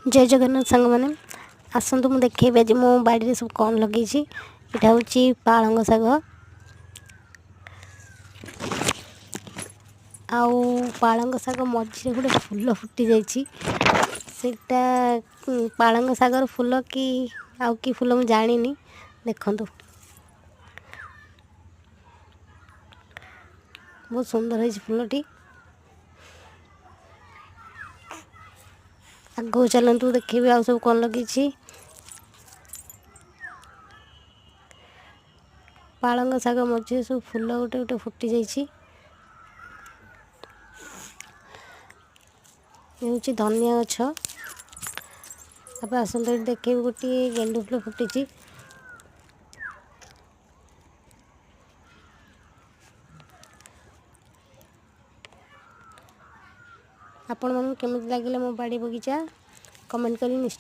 जय जगन्नाथ सांग मैंने आसतु मुझे देखी आज मो बाड़ी सब कौन लगे यहाँ हूँ पालंग शाग आउ पालंग शाग मझे गोटे फूल फुटी जाटा पालंग शागर फूल कि आउ कि फूल मुझे जानी देखु बहुत सुंदर है फूलटी आगो चलतु देखिए आउ सब कौन लगे पालंग शाग मझे सब फूल गोटे गोटे फुटी जाइए धनिया गछ आसत देखिए गोटे गेंडु फूल फुटी आपण मानू केमिति लागिला मो बाड़ी बगीचा कमेंट करी निश्चय।